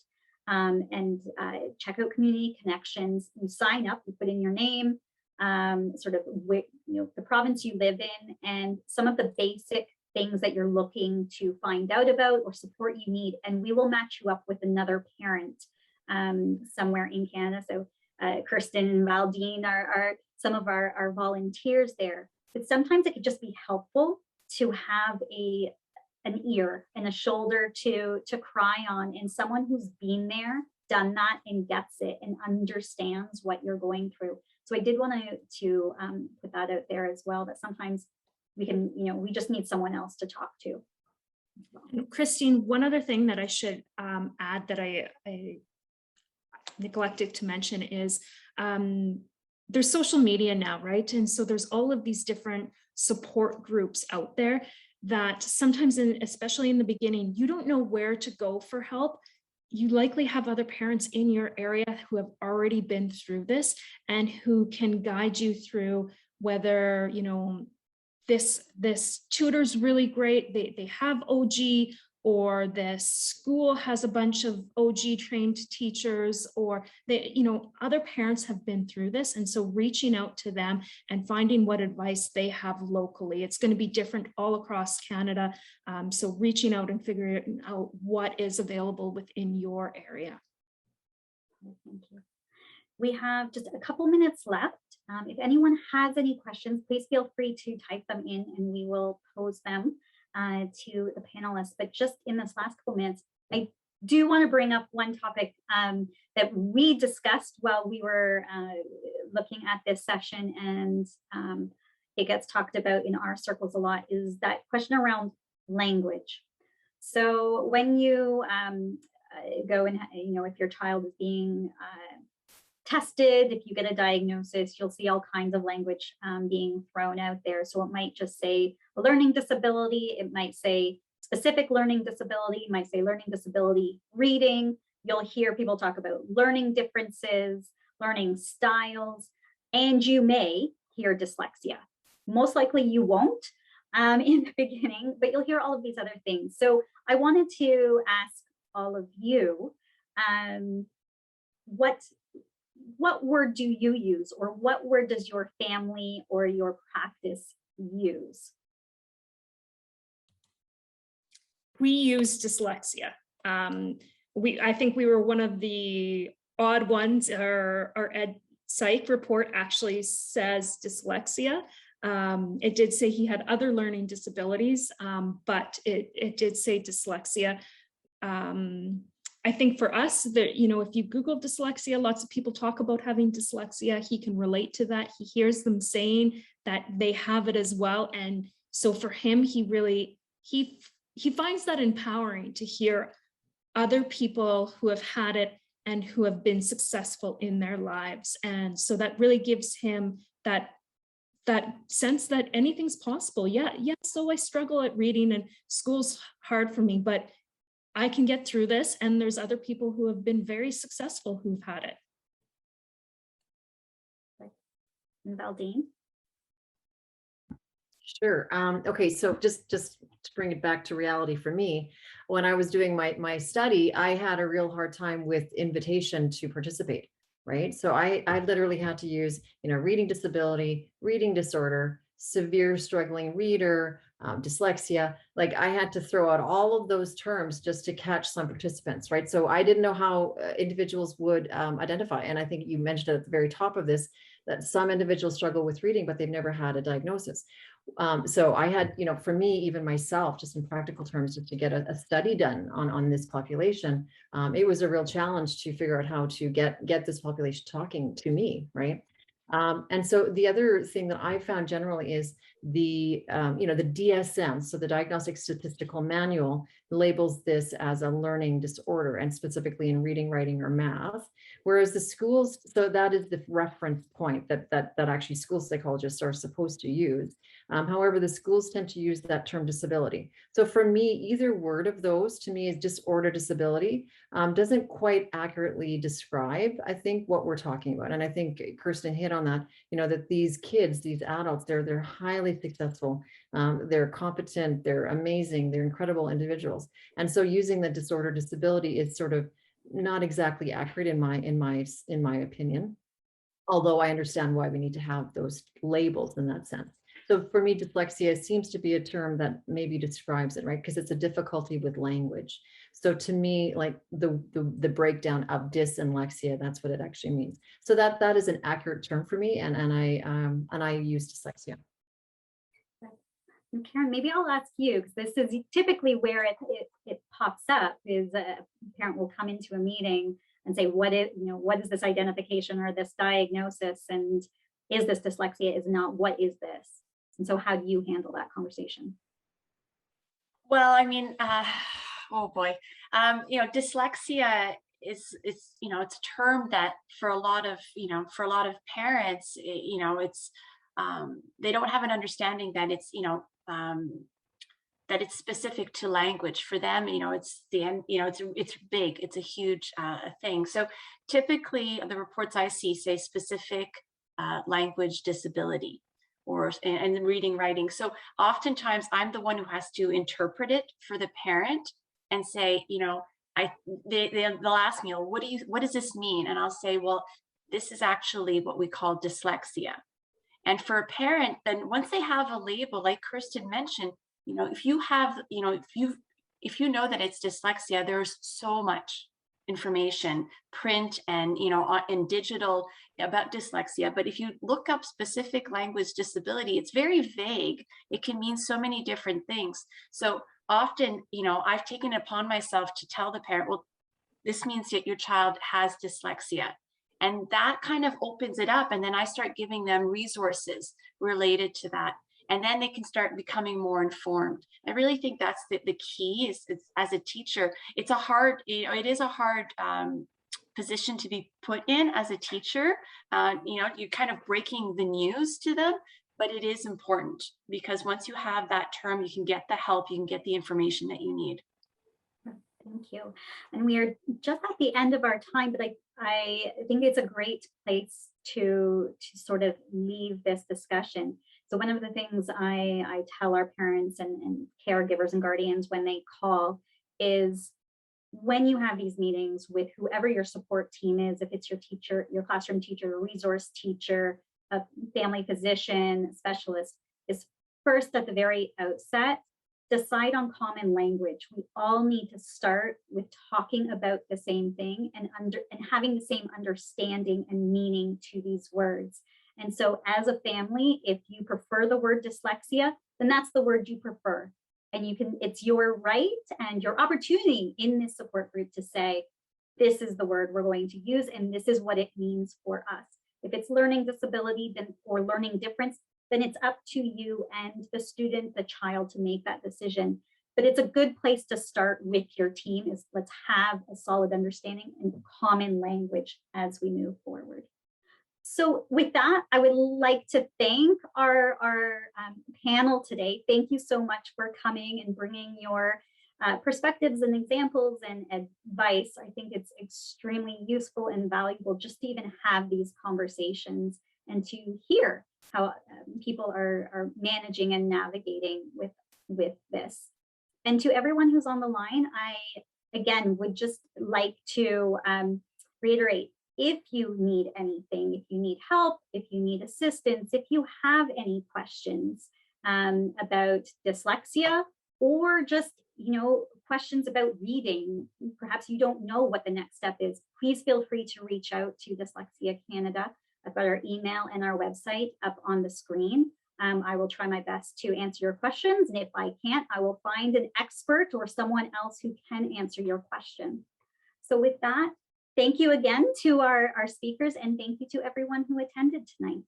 and check out Community Connections. You sign up, you put in your name, sort of the province you live in, and some of the basic things that you're looking to find out about or support you need, and we will match you up with another parent somewhere in Canada. So Kirsten and Valdine are some of our volunteers there. But sometimes it could just be helpful to have an ear and a shoulder to cry on, and someone who's been there, done that, and gets it and understands what you're going through. So I did want to put that out there as well, that sometimes we can, we just need someone else to talk to. Christine, one other thing that I should add that I neglected to mention is there's social media now, right? And so there's all of these different support groups out there that sometimes, especially in the beginning, you don't know where to go for help. You likely have other parents in your area who have already been through this and who can guide you through whether, you know, this tutor's really great, they have OG, or this school has a bunch of OG trained teachers, or they, you know, other parents have been through this. And so reaching out to them and finding what advice they have locally, it's going to be different all across Canada. So reaching out and figuring out what is available within your area. Thank you. We have just a couple minutes left. If anyone has any questions, please feel free to type them in and we will pose them to the panelists. But just in this last couple minutes, I do want to bring up one topic that we discussed while we were looking at this session, and it gets talked about in our circles a lot, is that question around language. So when you go and, you know, if your child is being tested, if you get a diagnosis, you'll see all kinds of language being thrown out there. So it might just say a learning disability, it might say specific learning disability, it might say learning disability reading. You'll hear people talk about learning differences, learning styles, and you may hear dyslexia. Most likely you won't in the beginning, but you'll hear all of these other things. So I wanted to ask all of you, what word do you use, or what word does your family or your practice use? We use dyslexia. I think we were one of the odd ones. Our ed psych report actually says dyslexia. It did say he had other learning disabilities, but it did say dyslexia. I think for us that, you know, if you Google dyslexia, lots of people talk about having dyslexia. He can relate to that. He hears them saying that they have it as well. And so for him, he finds that empowering to hear other people who have had it and who have been successful in their lives. And so that really gives him that sense that anything's possible. Yeah, so I struggle at reading and school's hard for me, but I can get through this, and there's other people who have been very successful who've had it. Valdine? Sure. Okay, so just to bring it back to reality for me, when I was doing my study, I had a real hard time with invitation to participate, right? So I literally had to use, you know, reading disability, reading disorder, severe struggling reader, dyslexia. Like I had to throw out all of those terms just to catch some participants, right? So I didn't know how individuals would identify. And I think you mentioned at the very top of this, that some individuals struggle with reading, but they've never had a diagnosis. So I had, you know, for me, even myself, just in practical terms, just to get a study done on this population, it was a real challenge to figure out how to get this population talking to me, right? And so the other thing that I found generally is the, you know, the DSM, so the Diagnostic Statistical Manual, labels this as a learning disorder, and specifically in reading, writing, or math. Whereas the schools, so that is the reference point that actually school psychologists are supposed to use. However, the schools tend to use that term disability. So for me, either word of those to me is disorder, disability, doesn't quite accurately describe, I think, what we're talking about. And I think Kirsten hit on that, you know, that these kids, these adults, they're highly successful, they're competent, they're amazing, they're incredible individuals. And so using the disorder, disability is sort of not exactly accurate in my opinion, although I understand why we need to have those labels in that sense. So for me, dyslexia seems to be a term that maybe describes it, right? Because it's a difficulty with language. So to me, like the breakdown of dyslexia, that's what it actually means. So that is an accurate term for me, and I use dyslexia. And Karen, maybe I'll ask you, because this is typically where it pops up, is a parent will come into a meeting and say, what is this identification or this diagnosis, and is this dyslexia? Is not, what is this? And so how do you handle that conversation? Well, I mean, oh boy, dyslexia is it's a term that for a lot of parents, it's they don't have an understanding that it's that it's specific to language for them. It's the end. It's big. It's a huge thing. So typically, the reports I see say specific language disability and reading, writing. So oftentimes I'm the one who has to interpret it for the parent and say, they'll ask me, well, what does this mean? And I'll say, well, this is actually what we call dyslexia. And for a parent, then once they have a label, like Kirsten mentioned, if you have, if you know that it's dyslexia, there's so much information, print and and digital about dyslexia. But if you look up specific language disability, it's very vague. It can mean so many different things. So often, I've taken it upon myself to tell the parent, well, this means that your child has dyslexia. And that kind of opens it up. And then I start giving them resources related to that. And then they can start becoming more informed. I really think that's the key is as a teacher, it's a hard, it is a hard position to be put in as a teacher. You're kind of breaking the news to them, but it is important because once you have that term, you can get the help, you can get the information that you need. Thank you. And we are just at the end of our time, but I think it's a great place to sort of leave this discussion. So one of the things I tell our parents and caregivers and guardians when they call is when you have these meetings with whoever your support team is, if it's your teacher, your classroom teacher, a resource teacher, a family physician, specialist, is first at the very outset, decide on common language. We all need to start with talking about the same thing and having the same understanding and meaning to these words. And so as a family, if you prefer the word dyslexia, then that's the word you prefer. And it's your right and your opportunity in this support group to say, this is the word we're going to use, and this is what it means for us. If it's learning disability or learning difference, then it's up to you and the student, the child, to make that decision. But it's a good place to start with your team is let's have a solid understanding and common language as we move forward. So with that, I would like to thank our panel today. Thank you so much for coming and bringing your perspectives and examples and advice. I think it's extremely useful and valuable just to even have these conversations and to hear how people are managing and navigating with this. And to everyone who's on the line, I, again, would just like to reiterate, if you need anything, if you need help, if you need assistance, if you have any questions about dyslexia or just questions about reading, perhaps you don't know what the next step is, please feel free to reach out to Dyslexia Canada. I've got our email and our website up on the screen. I will try my best to answer your questions. And if I can't, I will find an expert or someone else who can answer your question. So with that, thank you again to our speakers, and thank you to everyone who attended tonight.